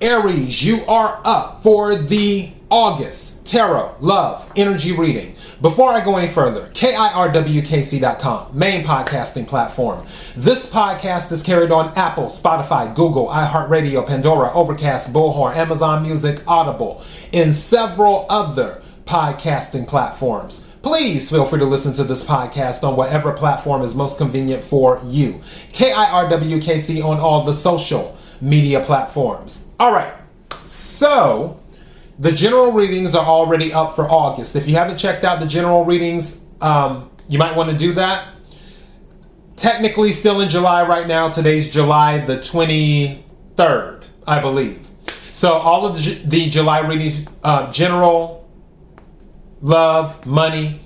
Aries, you are up for the August Tarot Love Energy Reading. Before I go any further, KIRWKC.com, main podcasting platform. This podcast is carried on Apple, Spotify, Google, iHeartRadio, Pandora, Overcast, Bullhorn, Amazon Music, Audible, and several other podcasting platforms. Please feel free to listen to this podcast on whatever platform is most convenient for you. KIRWKC on all the social media platforms. All right, so the general readings are already up for August. If you haven't checked out the general readings, you might want to do that. Technically still in July right now. Today's July the 23rd, I believe. So all of the July readings, general, love, money.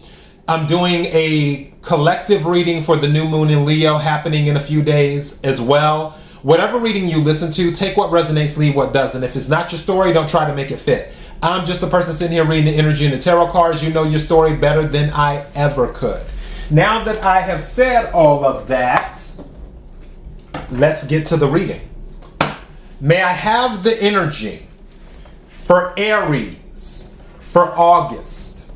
I'm doing a collective reading for the new moon in Leo happening in a few days as well. Whatever reading you listen to, take what resonates, leave what doesn't. If it's not your story, don't try to make it fit. I'm just a person sitting here reading the energy and the tarot cards. You know your story better than I ever could. Now that I have said all of that, let's get to the reading. May I have the energy for Aries for August.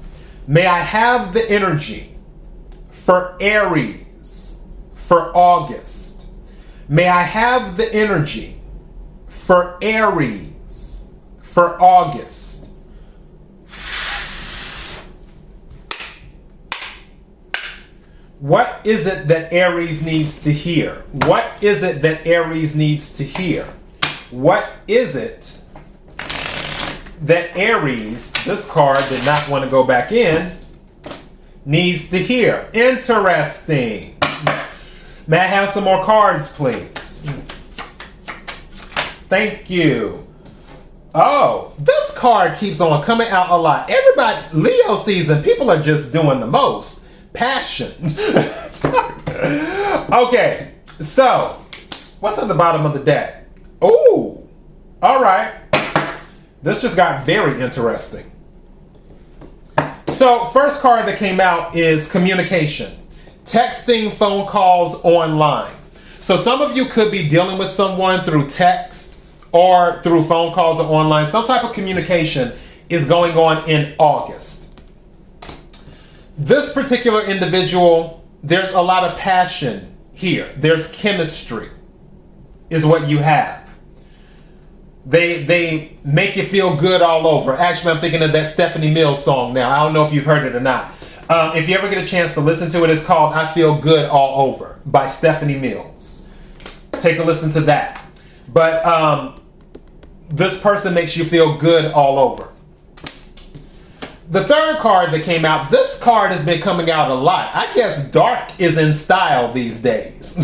May I have the energy for Aries for August. May I have the energy for Aries for August. What is it that Aries needs to hear? What is it that Aries needs to hear? What is it that Aries, this card did not want to go back in, needs to hear? Interesting. May I have some more cards, please? Thank you. Oh, this card keeps on coming out a lot. Everybody, Leo season, people are just doing the most. Passion. Okay, so what's at the bottom of the deck? Oh, all right. This just got very interesting. So first card that came out is communication. Texting, phone calls, online. So some of you could be dealing with someone through text or through phone calls or online. Some type of communication is going on in August. This particular individual, there's a lot of passion here. There's chemistry is what you have. They make you feel good all over. Actually, I'm thinking of that Stephanie Mills song now. I don't know if you've heard it or not. If you ever get a chance to listen to it, it's called I Feel Good All Over by Stephanie Mills. Take a listen to that. But this person makes you feel good all over. The third card that came out, this card has been coming out a lot. I guess dark is in style these days.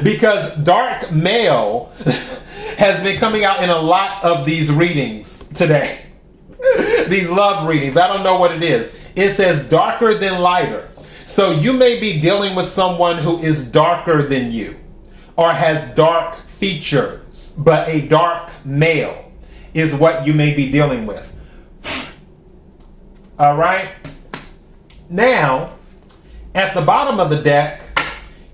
Because dark male has been coming out in a lot of these readings today. These love readings. I don't know what it is. It says darker than lighter. So you may be dealing with someone who is darker than you or has dark features, but a dark male is what you may be dealing with. All right. Now, at the bottom of the deck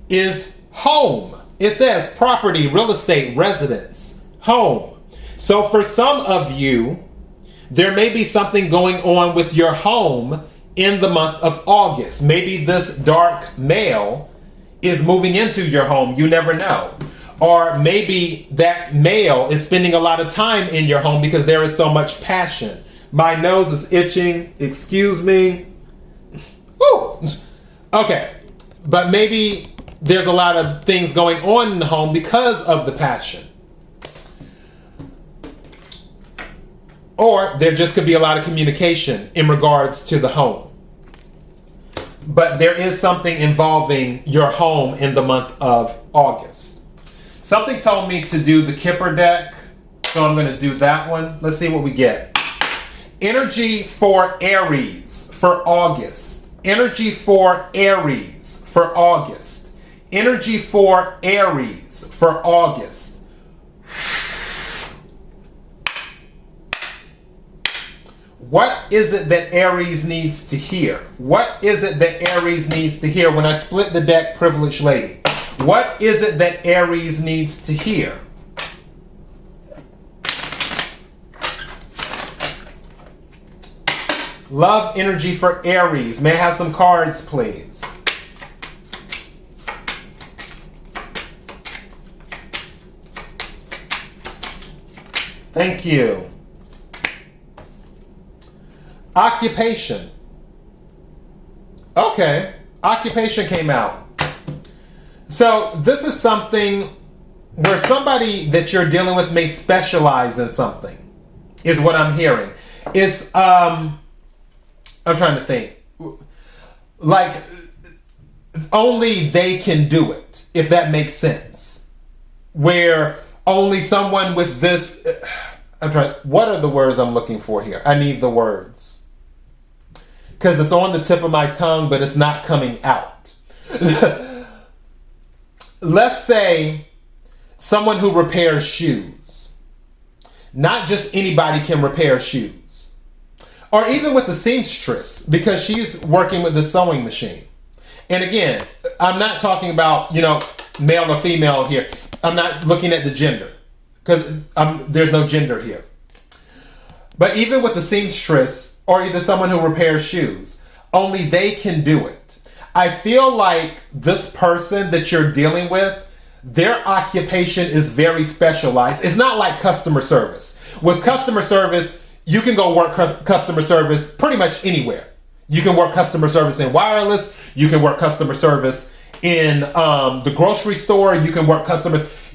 is home. It says property, real estate, residence, home. So for some of you, there may be something going on with your home in the month of August. Maybe this dark male is moving into your home. You never know. Or maybe that male is spending a lot of time in your home because there is so much passion. My nose is itching. Excuse me. Woo! Okay. But maybe there's a lot of things going on in the home because of the passion. Or there just could be a lot of communication in regards to the home. But there is something involving your home in the month of August. Something told me to do the Kipper deck, so I'm going to do that one. Let's see what we get. Energy for Aries for August. Energy for Aries for August. Energy for Aries for August. What is it that Aries needs to hear? What is it that Aries needs to hear? When I split the deck, privileged lady. What is it that Aries needs to hear? Love energy for Aries. May I have some cards, please? Thank you. Occupation. Okay. Occupation came out. So this is something where somebody that you're dealing with may specialize in something, is what I'm hearing. It's, I'm trying to think. Like, only they can do it, if that makes sense. Where only someone with this, what are the words I'm looking for here? I need the words. Because it's on the tip of my tongue, but it's not coming out. Let's say someone who repairs shoes. Not just anybody can repair shoes. Or even with the seamstress, because she's working with the sewing machine. And again, I'm not talking about, male or female here. I'm not looking at the gender, because there's no gender here. But even with the seamstress, or either someone who repairs shoes, only they can do it. I feel like this person that you're dealing with, their occupation is very specialized. It's not like customer service. With customer service, you can go work customer service pretty much anywhere. You can work customer service in wireless. You can work customer service in the grocery store. You can work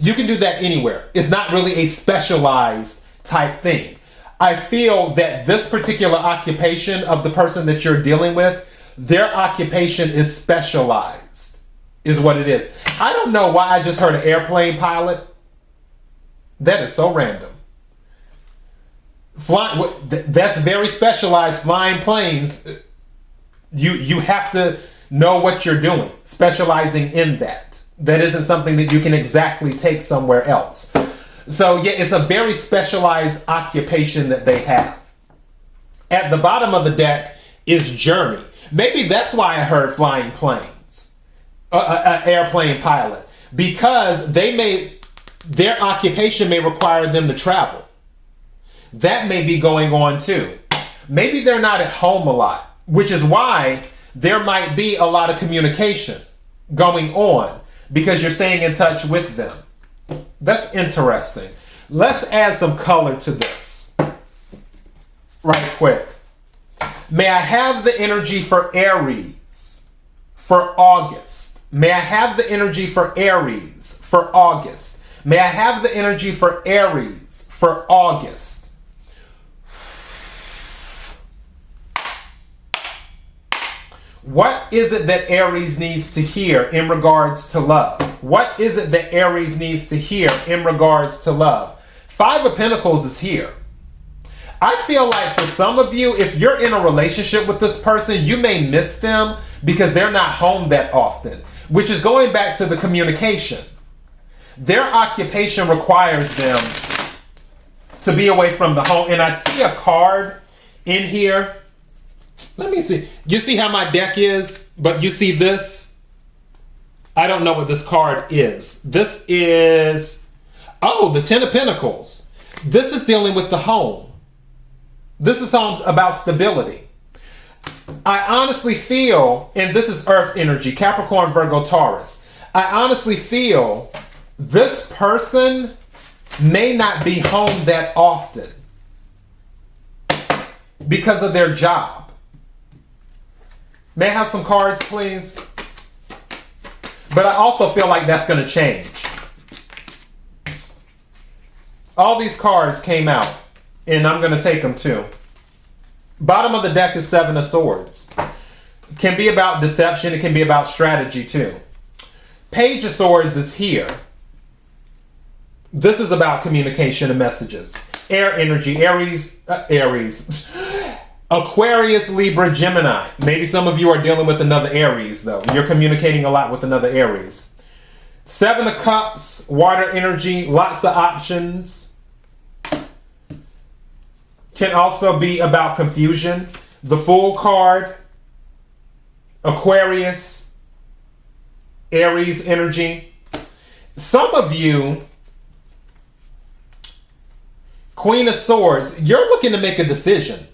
you can do that anywhere. It's not really a specialized type thing. I feel that this particular occupation of the person that you're dealing with, their occupation is specialized, is what it is. I don't know why I just heard an airplane pilot. That is so random. That's very specialized. Flying planes, you have to know what you're doing, specializing in that. That isn't something that you can exactly take somewhere else. So yeah, it's a very specialized occupation that they have. At the bottom of the deck is journey. Maybe that's why I heard flying planes, airplane pilot, because their occupation may require them to travel. That may be going on too. Maybe they're not at home a lot, which is why there might be a lot of communication going on, because you're staying in touch with them. That's interesting. Let's add some color to this right quick. May I have the energy for Aries for August? May I have the energy for Aries for August? May I have the energy for Aries for August? What is it that Aries needs to hear in regards to love? What is it that Aries needs to hear in regards to love? Five of Pentacles is here. I feel like for some of you, if you're in a relationship with this person, you may miss them because they're not home that often, which is going back to the communication. Their occupation requires them to be away from the home. And I see a card in here. Let me see. You see how my deck is, but you see this? I don't know what this card is. This is, the Ten of Pentacles. This is dealing with the home. This is about stability. I honestly feel, and this is Earth energy, Capricorn, Virgo, Taurus. I honestly feel this person may not be home that often because of their job. May I have some cards, please? But I also feel like that's going to change. All these cards came out, and I'm going to take them too. Bottom of the deck is Seven of Swords. It can be about deception. It can be about strategy too. Page of Swords is here. This is about communication and messages. Air energy, Aries. Aquarius, Libra, Gemini. Maybe some of you are dealing with another Aries, though. You're communicating a lot with another Aries. Seven of Cups, water energy, lots of options. Can also be about confusion. The Fool card, Aquarius, Aries energy. Some of you, Queen of Swords, you're looking to make a decision.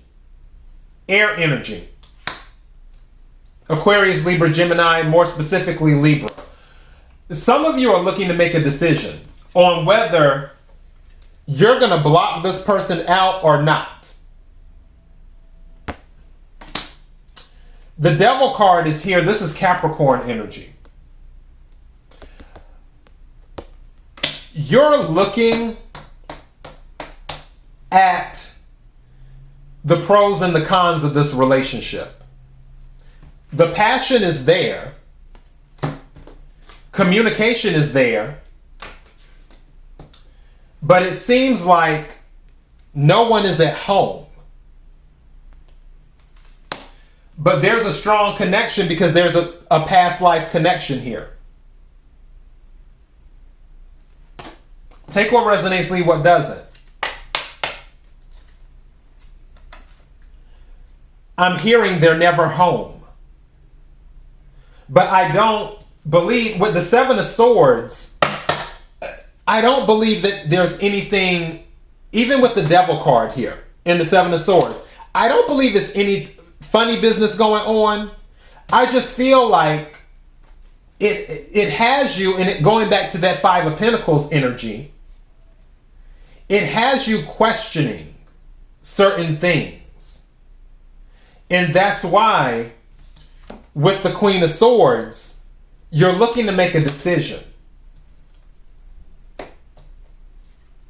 air energy. Aquarius, Libra, Gemini, more specifically Libra. Some of you are looking to make a decision on whether you're going to block this person out or not. The Devil card is here. This is Capricorn energy. You're looking at the pros and the cons of this relationship. The passion is there. Communication is there. But it seems like no one is at home. But there's a strong connection because there's a past life connection here. Take what resonates, leave what doesn't. I'm hearing they're never home. But I don't believe, with the Seven of Swords, I don't believe that there's anything, even with the Devil card here in the Seven of Swords, I don't believe it's any funny business going on. I just feel like it has you, and going back to that Five of Pentacles energy, it has you questioning certain things. And that's why with the Queen of Swords, you're looking to make a decision.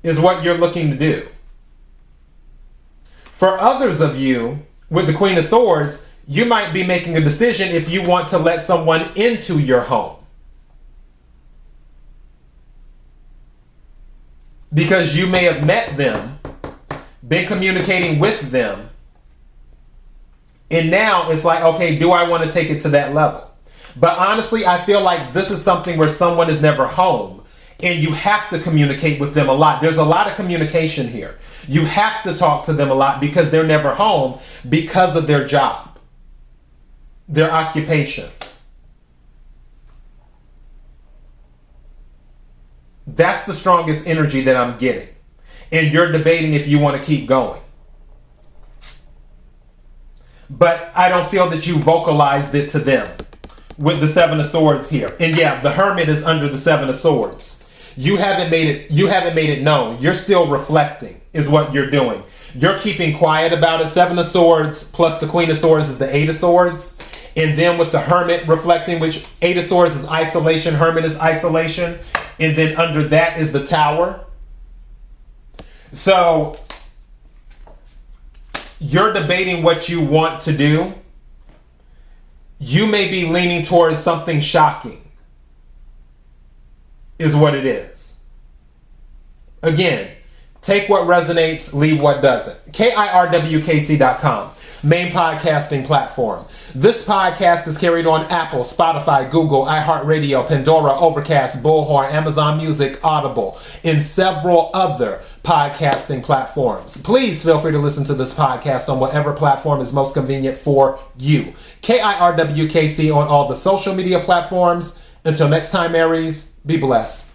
Is what you're looking to do. For others of you, with the Queen of Swords, you might be making a decision if you want to let someone into your home. Because you may have met them, been communicating with them, and now it's like, okay, do I want to take it to that level? But honestly, I feel like this is something where someone is never home, and you have to communicate with them a lot. There's a lot of communication here. You have to talk to them a lot because they're never home because of their job, their occupation. That's the strongest energy that I'm getting. And you're debating if you want to keep going. But I don't feel that you vocalized it to them with the Seven of Swords here. And yeah, the Hermit is under the Seven of Swords. You haven't made it known. You're still reflecting is what you're doing. You're keeping quiet about it. Seven of Swords plus the Queen of Swords is the Eight of Swords. And then with the Hermit reflecting, which Eight of Swords is isolation, Hermit is isolation. And then under that is the Tower. So you're debating what you want to do. You may be leaning towards something shocking. Is what it is. Again, take what resonates, leave what doesn't. KIRWKC.com, main podcasting platform. This podcast is carried on Apple, Spotify, Google, iHeartRadio, Pandora, Overcast, Bullhorn, Amazon Music, Audible, and several other podcasting platforms. Please feel free to listen to this podcast on whatever platform is most convenient for you. KIRWKC on all the social media platforms. Until next time, Aries, be blessed.